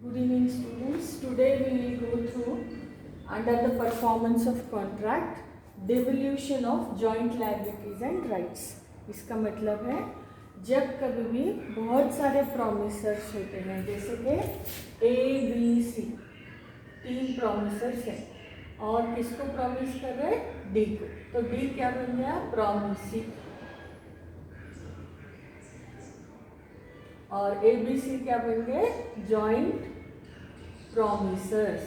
Good evening students. Today we will go through under the performance of contract devolution of joint liabilities and rights. इसका मतलब है जब कभी भी बहुत सारे प्रोमिसर्स होते हैं, जैसे कि ABC तीन प्रोमिसर्स हैं और किसको प्रॉमिस कर रहे हैं? डी को। तो डी क्या बन गया? प्रॉमिसी। और ABC क्या बन गए? जॉइंट प्रॉमिसर्स।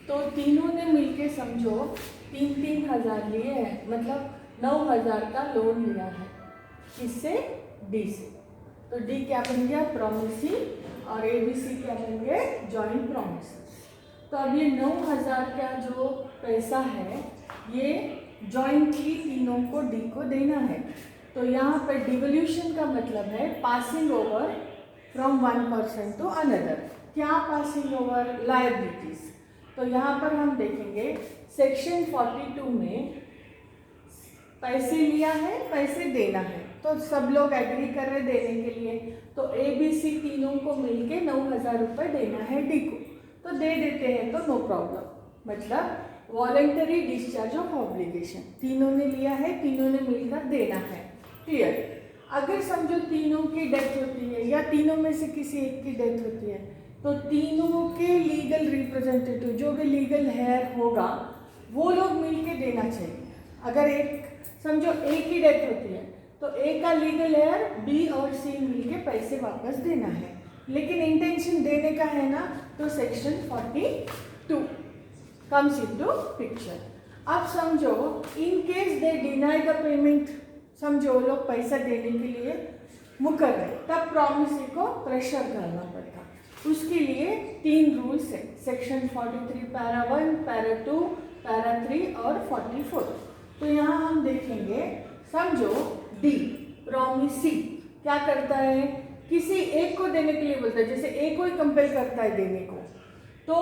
तो तीनों ने मिलके समझो 3,000 लिए हैं, मतलब 9,000 का लोन लिया है। किससे? डी से। तो डी क्या बन गया? प्रॉमिसी और ABC क्या बन गए? जॉइंट प्रॉमिसर्स। तो अब ये 9,000 का जो पैसा है ये जॉइंटली तीनों को डी को देना है। तो यहाँ पर डिवोल्यूशन का मतलब है passing over from one person to another. क्या पासिंग ओवर? लायबिलिटीज। तो यहाँ पर हम देखेंगे सेक्शन 42 में पैसे लिया है, पैसे देना है, तो सब लोग एग्री कर रहे देने के लिए। तो ABC तीनों को मिलके 9,000 रुपये देना है डी को, तो दे देते हैं, तो नो प्रॉब्लम। मतलब वॉलेंटरी डिस्चार्ज ऑफ ऑब्लिगेशन, तीनों ने लिया है, तीनों ने मिलकर देना है। क्लियर? अगर समझो तीनों की डेथ होती है या तीनों में से किसी एक की डेथ होती है, तो तीनों के लीगल रिप्रेजेंटेटिव, जो भी लीगल हेयर होगा, वो लोग मिलके देना चाहिए। अगर एक समझो ए की डेथ होती है तो ए का लीगल हेयर बी और सी मिलके पैसे वापस देना है, लेकिन इंटेंशन देने का है ना, तो सेक्शन 42 कम्स इनटू पिक्चर। अब समझो in case they deny the payment, समझो लोग पैसा देने के लिए मुकर रहे, तब प्रॉमिसी को प्रेशर करना पड़ता। उसके लिए 3 रूल्स है, सेक्शन 43 पैरा 1, पैरा 2, पैरा 3 और 44। तो यहाँ हम देखेंगे, समझो डी प्रॉमिसी क्या करता है? किसी एक को देने के लिए बोलता है, जैसे ए को ही कंपेल करता है देने को, तो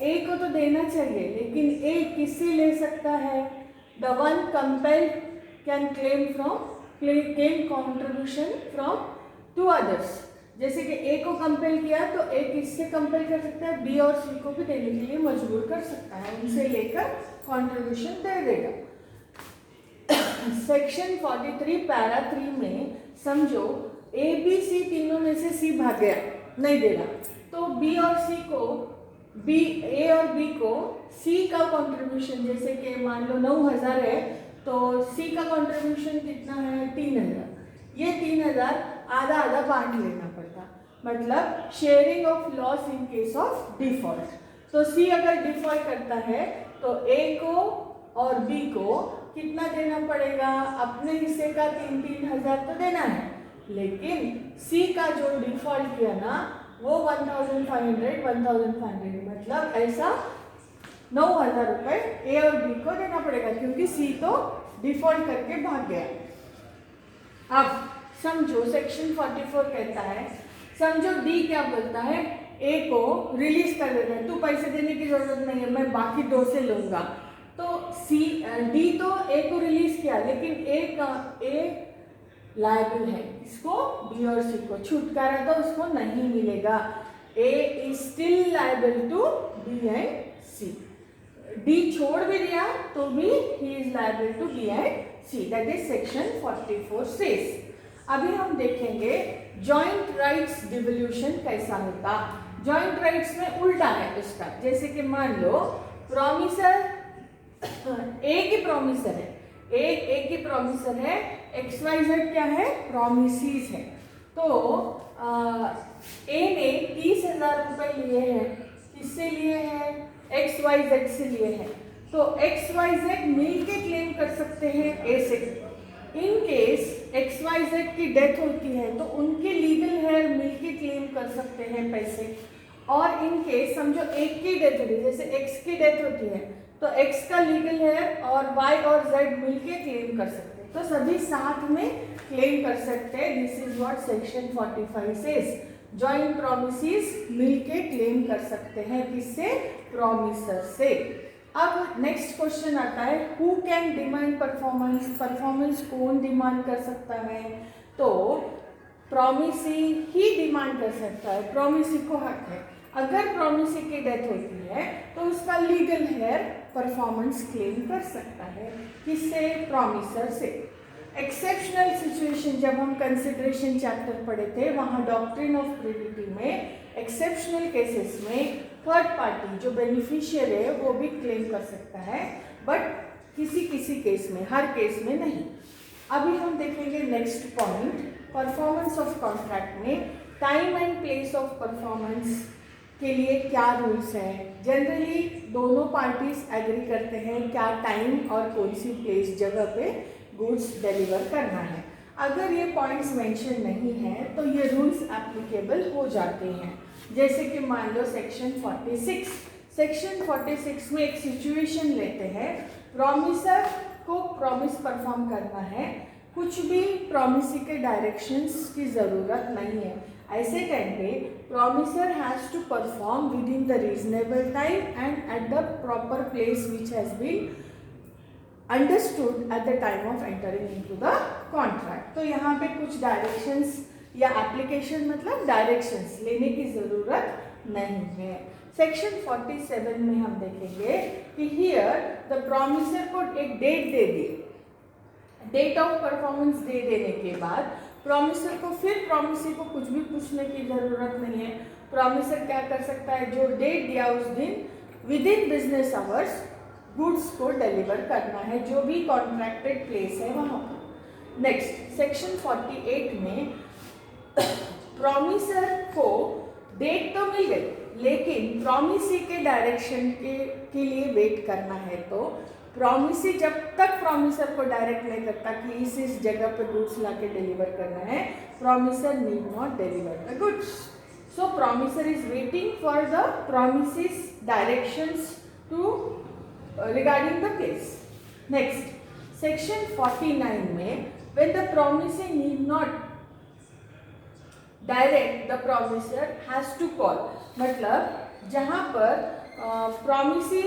ए को तो देना चाहिए, लेकिन ए किससे ले सकता है? The one compel can claim contribution from 2 others. जैसे कि ए को कंपेल किया तो ए किससे कंपेल कर सकता है? बी और सी को भी देने के लिए मजबूर कर सकता है, उनसे लेकर कॉन्ट्रीब्यूशन दे देगा। सेक्शन 43 पैरा 3 में समझो ए बी सी तीनों में से सी भाग गया, नहीं दे रहा, तो बी और सी को ए और बी को सी का कॉन्ट्रीब्यूशन, जैसे कि मान लो 9,000 है, तो सी का कॉन्ट्रीब्यूशन कितना है? 3,000। ये 3,000 आधा आधा बांट लेना पड़ता, मतलब sharing of loss in case of default. तो सी अगर डिफॉल्ट करता है तो ए को और बी को कितना देना पड़ेगा? अपने हिस्से का 3,000 तो देना है, लेकिन सी का जो डिफॉल्ट किया ना वो 1,500 मतलब ऐसा 9,000 रुपये ए और बी को देना पड़ेगा, क्योंकि सी तो डिफॉल्ट करके भाग गया। अब समझो सेक्शन 44 कहता है, समझो डी क्या बोलता है? ए को रिलीज कर देता है, तू पैसे देने की जरूरत नहीं है, मैं बाकी 2 से लूंगा। तो डी तो ए को रिलीज किया, लेकिन ए लायबल है, इसको बी और सी को छुटकारा तो उसको नहीं मिलेगा। A is still liable to B and C. D छोड़ भी दिया तो भी he is liable to B and C, that is section 44 says. अभी हम देखेंगे जॉइंट राइट्स डिवोल्यूशन कैसा होता। जॉइंट राइट्स में उल्टा है इसका, जैसे कि मान लो प्रॉमिसर ए की प्रॉमिसर है, ए की प्रॉमिसर है, XYZ क्या है? प्रॉमिसीज है। तो ए ने 30,000 रुपये लिए हैं, किससे लिए हैं? XYZ से लिए हैं, तो XYZ मिलके क्लेम कर सकते हैं ए से। इन केस XYZ की डेथ होती है तो उनके लीगल हेयर मिलके क्लेम कर सकते हैं पैसे। और इन केस समझो एक की डेथ होती है, जैसे X की डेथ होती है, तो X का लीगल हेयर और Y और Z मिलके क्लेम कर सकते हैं, तो सभी साथ में क्लेम कर सकते हैं। This is what section 45 says. Joint promises मिलके क्लेम कर सकते हैं, किससे? प्रॉमिसर से। अब नेक्स्ट क्वेश्चन आता है, who can demand performance? Performance कौन डिमांड कर सकता है? तो प्रॉमिसी ही डिमांड कर सकता है, प्रॉमिसी को हक है। अगर प्रॉमिसी की डेथ होती है तो उसका लीगल हेयर परफॉर्मेंस क्लेम कर सकता है, किससे? प्रॉमिसर से। एक्सेप्शनल सिचुएशन, जब हम कंसिडरेशन चैप्टर पढ़े थे वहाँ डॉक्ट्रिन ऑफ प्रिविटी में एक्सेप्शनल केसेस में थर्ड पार्टी जो बेनिफिशियर है वो भी क्लेम कर सकता है, बट किसी किसी केस में, हर केस में नहीं। अभी हम देखेंगे next point, performance of contract में time and place of performance के लिए क्या रूल्स हैं। जनरली दोनों पार्टीज एग्री करते हैं क्या टाइम और कौन सी प्लेस, जगह पे गुड्स डिलीवर करना है। अगर ये पॉइंट्स मेंशन नहीं है तो ये रूल्स एप्लीकेबल हो जाते हैं। जैसे कि मान लो सेक्शन 46 में एक सिचुएशन लेते हैं, प्रॉमिसर को प्रॉमिस परफॉर्म करना है, कुछ भी प्रॉमिसी के डायरेक्शंस की ज़रूरत नहीं है। ऐसे टाइम पे promisor has to perform within the reasonable time and at the proper place which has been understood at the time of entering into the contract. तो यहाँ पे कुछ डायरेक्शंस या एप्लीकेशन मतलब डायरेक्शंस लेने की ज़रूरत नहीं है। सेक्शन 47 में हम देखेंगे कि हियर द प्रॉमिसर को एक डेट दे दी, डेट ऑफ परफॉर्मेंस दे देने के बाद प्रॉमिसर को फिर प्रॉमिसी को कुछ भी पूछने की ज़रूरत नहीं है। प्रॉमिसर क्या कर सकता है, जो डेट दिया उस दिन with in business hours goods को डिलीवर करना है, जो भी कॉन्ट्रैक्टेड प्लेस है वहाँ पर। नेक्स्ट सेक्शन 48 में प्रॉमिसर को डेट तो मिल गई लेकिन प्रॉमिसी के डायरेक्शन के लिए वेट करना है। तो प्रॉमिसी जब तक प्रॉमिसर को डायरेक्ट नहीं करता कि इस जगह पे गुड्स लाके डिलीवर करना है, promisor need not deliver the goods. So promisor is waiting for the promisee's directions to regarding the place. Next section 49 में when the promisee need not direct the promisor has to call, मतलब जहाँ पर promisee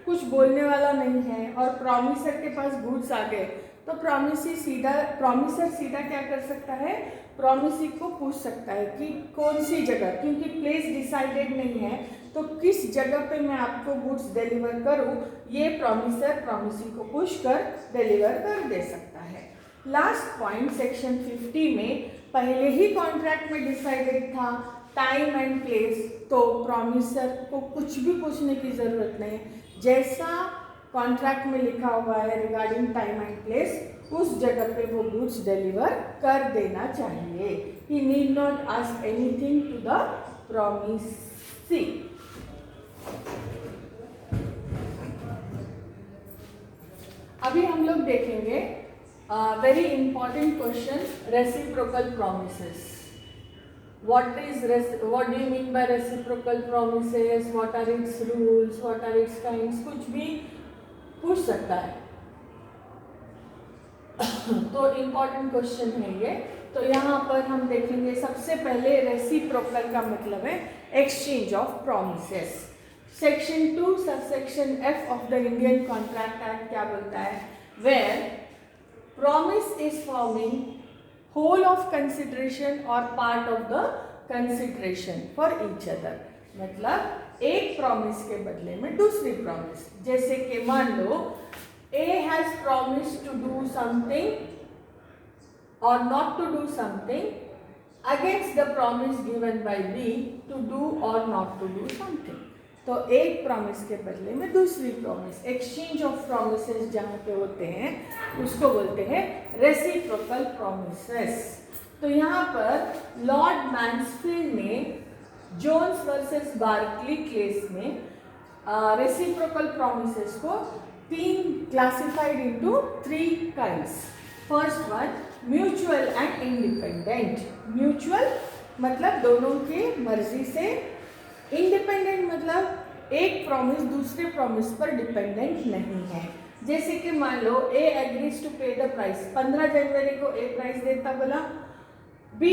कुछ बोलने वाला नहीं है और प्रॉमिसर के पास गुड्स आ गए तो प्रॉमिसर सीधा क्या कर सकता है, प्रॉमिसी को पूछ सकता है कि कौन सी जगह, क्योंकि प्लेस डिसाइडेड नहीं है तो किस जगह पे मैं आपको गुड्स डिलीवर करूं, ये प्रॉमिसर प्रॉमिसी को पूछ कर डिलीवर कर दे सकता है। लास्ट पॉइंट सेक्शन 50 में पहले ही कॉन्ट्रैक्ट में डिसाइडेड था टाइम एंड प्लेस, तो प्रॉमिसर को कुछ भी पूछने की ज़रूरत नहीं, जैसा कॉन्ट्रैक्ट में लिखा हुआ है रिगार्डिंग टाइम एंड प्लेस उस जगह पे वो गुड्स डिलीवर कर देना चाहिए। He need not ask anything to the promisee. अभी हम लोग देखेंगे very important question, reciprocal promises. what do you mean by reciprocal promises, what are its rules, what are its kinds, कुछ भी पूछ सकता है। तो इम्पॉर्टेंट क्वेश्चन है ये। तो यहाँ पर हम देखेंगे सबसे पहले रेसिप्रोकल का मतलब है exchange of promises. Section 2 subsection F of the Indian contract act क्या बोलता है, where promise is forming whole of consideration or part of the consideration for each other, मतलब एक प्रॉमिस के बदले में दूसरी प्रॉमिस। जैसे कि मान लो A has promised to do something or not to do something against the promise given by B to do or not to do something। तो एक प्रॉमिस के बदले में दूसरी प्रॉमिस, एक्सचेंज ऑफ प्रॉमिसेस जहाँ पे होते हैं उसको बोलते हैं रेसिप्रोकल प्रॉमिसेस। तो यहाँ पर लॉर्ड मैन्सफील्ड ने जोन्स वर्सेस बार्कली केस में रेसिप्रोकल प्रॉमिसेस को 3 classified into 3 kinds. First one mutual and independent. Mutual मतलब दोनों की मर्जी से, इंडिपेंडेंट मतलब एक प्रॉमिस दूसरे प्रॉमिस पर डिपेंडेंट नहीं है। जैसे कि मान लो A एग्रीज टू पे द प्राइस, 15 जनवरी को A प्राइस देता बोला, B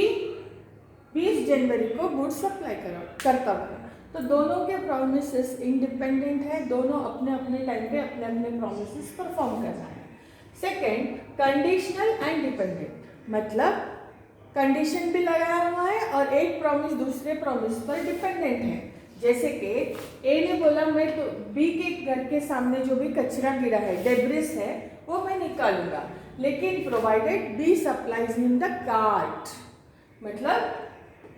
20 जनवरी को गुड सप्लाई करता बोला, तो दोनों के प्रॉमिसेस इंडिपेंडेंट है, दोनों अपने अपने टाइम पे अपने अपने प्रॉमिसेस परफॉर्म करना है। सेकेंड कंडीशनल एंड डिपेंडेंट, मतलब कंडीशन भी लगाया हुआ है और एक प्रॉमिस दूसरे प्रॉमिस पर डिपेंडेंट है। जैसे कि ए ने बोला मैं तो बी के घर के सामने जो भी कचरा गिरा है, डेब्रिस है, वो मैं निकालूंगा, लेकिन provided B supplies him the cart, मतलब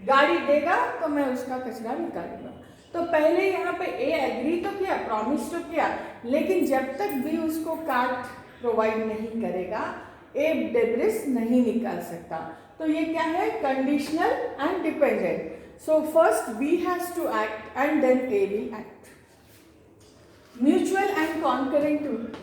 गाड़ी देगा तो मैं उसका कचरा निकालूंगा। तो पहले यहाँ पे ए एग्री तो किया, प्रॉमिस तो किया, लेकिन जब तक बी उसको कार्ट प्रोवाइड नहीं करेगा ए डेब्रिस नहीं निकाल सकता। तो ये क्या है, conditional and dependent. So first B has to act and then A will act. Mutual and concurrent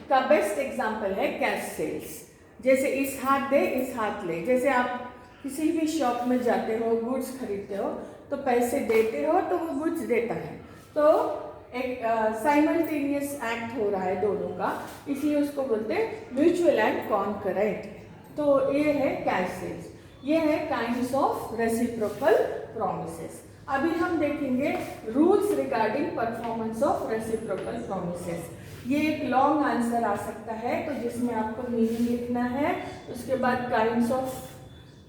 का बेस्ट एग्जांपल है कैश सेल्स। जैसे इस हाथ दे इस हाथ ले, जैसे आप किसी भी शॉप में जाते हो, गुड्स खरीदते हो तो पैसे देते हो तो वो गुड्स देता है, तो एक साइमल्टेनियस एक्ट हो रहा है दोनों का, इसलिए उसको बोलते हैं म्यूचुअल एंड कॉन्करेंट। तो ये है कैश सेल्स, ये है काइंड्स ऑफ रेसिप्रोकल प्रॉमिसेस। अभी हम देखेंगे rules regarding performance of reciprocal promises. ये एक लॉन्ग आंसर आ सकता है, तो जिसमें आपको मीनिंग लिखना है, उसके बाद काइंड्स ऑफ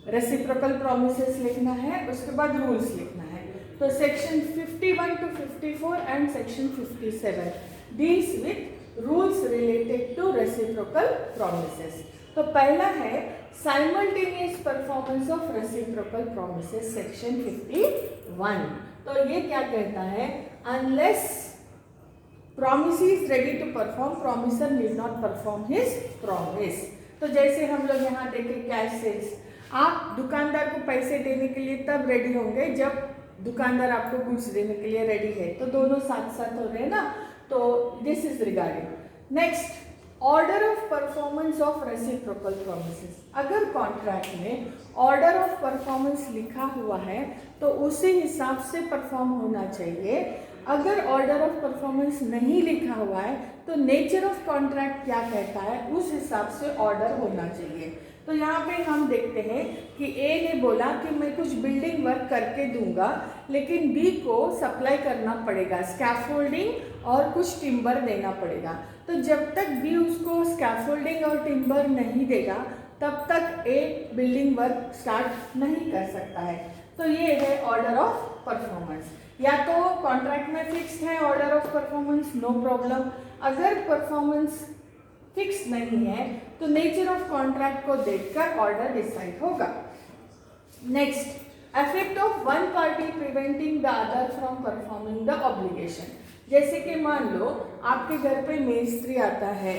रेसिप्रोकल प्रॉमिसेस लिखना है, उसके बाद रूल्स लिखना है। तो section 51 to 54 and section 57 deals with rules related to reciprocal promises. तो पहला है simultaneous performance of reciprocal promises, section 51। तो ये क्या कहता है, unless promise is ready to perform, promisor need not perform his promise. तो जैसे हम लोग यहाँ देखें कैश सेल्स, आप दुकानदार को पैसे देने के लिए तब रेडी होंगे जब दुकानदार आपको गुड्स देने के लिए रेडी है, तो दोनों साथ साथ हो रहे हैं ना। तो this is regarding. Next, order of performance of reciprocal promises. अगर कॉन्ट्रैक्ट में ऑर्डर ऑफ परफॉर्मेंस लिखा हुआ है तो उसी हिसाब से परफॉर्म होना चाहिए। अगर ऑर्डर ऑफ परफॉर्मेंस नहीं लिखा हुआ है तो नेचर ऑफ कॉन्ट्रैक्ट क्या कहता है उस हिसाब से ऑर्डर होना चाहिए। तो यहाँ पे हम देखते हैं कि ए ने बोला कि मैं कुछ बिल्डिंग वर्क करके दूंगा, लेकिन बी को सप्लाई करना पड़ेगा स्कैफोल्डिंग और कुछ टिम्बर देना पड़ेगा। तो जब तक बी उसको स्कैफोल्डिंग और टिम्बर नहीं देगा तब तक ए बिल्डिंग वर्क स्टार्ट नहीं कर सकता है। तो ये है ऑर्डर ऑफ परफॉर्मेंस। या तो कॉन्ट्रैक्ट में फिक्स है order of performance, no problem. अगर परफॉर्मेंस फिक्स नहीं है तो नेचर ऑफ कॉन्ट्रैक्ट को देखकर ऑर्डर डिसाइड होगा। Next, effect of one party preventing the other from performing the obligation. जैसे कि मान लो आपके घर पे मेस्त्री आता है,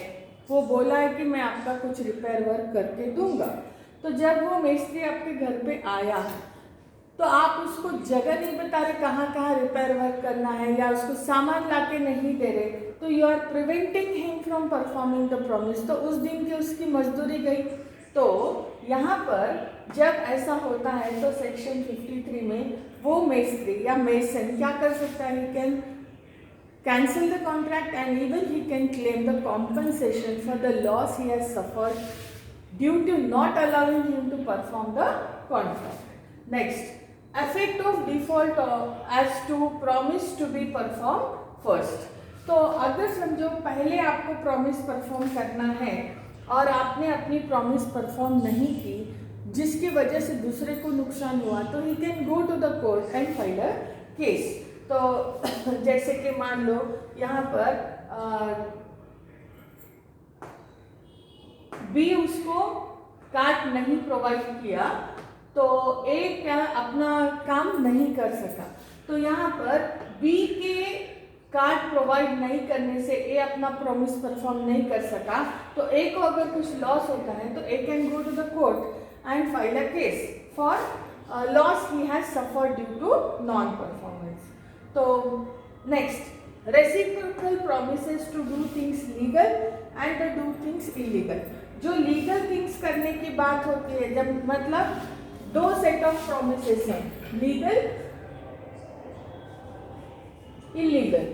वो बोला है कि मैं आपका कुछ रिपेयर वर्क करके दूंगा। तो जब वो मेस्त्री आपके घर पे आया तो आप उसको जगह नहीं बता रहे कहाँ कहाँ रिपेयर वर्क करना है, या उसको सामान लाके नहीं दे रहे, तो you are preventing him from performing the promise. तो उस दिन की उसकी मजदूरी गई। तो यहाँ पर जब ऐसा होता है तो सेक्शन 53 में वो मेस्त्री या मेसन क्या कर सकता है, he can cancel the contract and even he can claim the compensation for the loss he has suffered due to not allowing him to perform the contract. Next, effect of default as to promise to be performed first। तो अगर समझो पहले आपको promise perform करना है और आपने अपनी प्रॉमिस परफॉर्म नहीं की, जिसकी वजह से दूसरे को नुकसान हुआ, तो he can go to the court and file a case. तो जैसे कि मान लो यहाँ पर बी उसको कार्ड नहीं प्रोवाइड किया तो ए क्या अपना काम नहीं कर सका। तो यहाँ पर बी के कार्ड प्रोवाइड नहीं करने से ए अपना प्रॉमिस परफॉर्म नहीं कर सका, तो ए को अगर कुछ लॉस होता है तो A can go to the court and file a case for loss he has suffered due to non performance. तो next, reciprocal promises to do things legal and to do things illegal. जो legal things करने की बात होती है, जब मतलब दो सेट ऑफ प्रॉमिसेस हैं, लीगल इलीगल।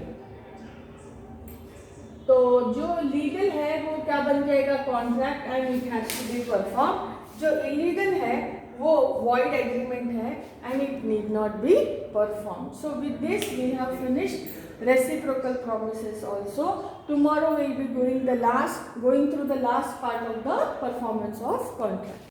तो जो लीगल है वो क्या बन जाएगा, contract and it has to be perform. जो इलीगल है वो वॉइड एग्रीमेंट है and it need not be perform. So with this we have finished reciprocal promises also. Tomorrow we will be going through the last part of the performance of contract.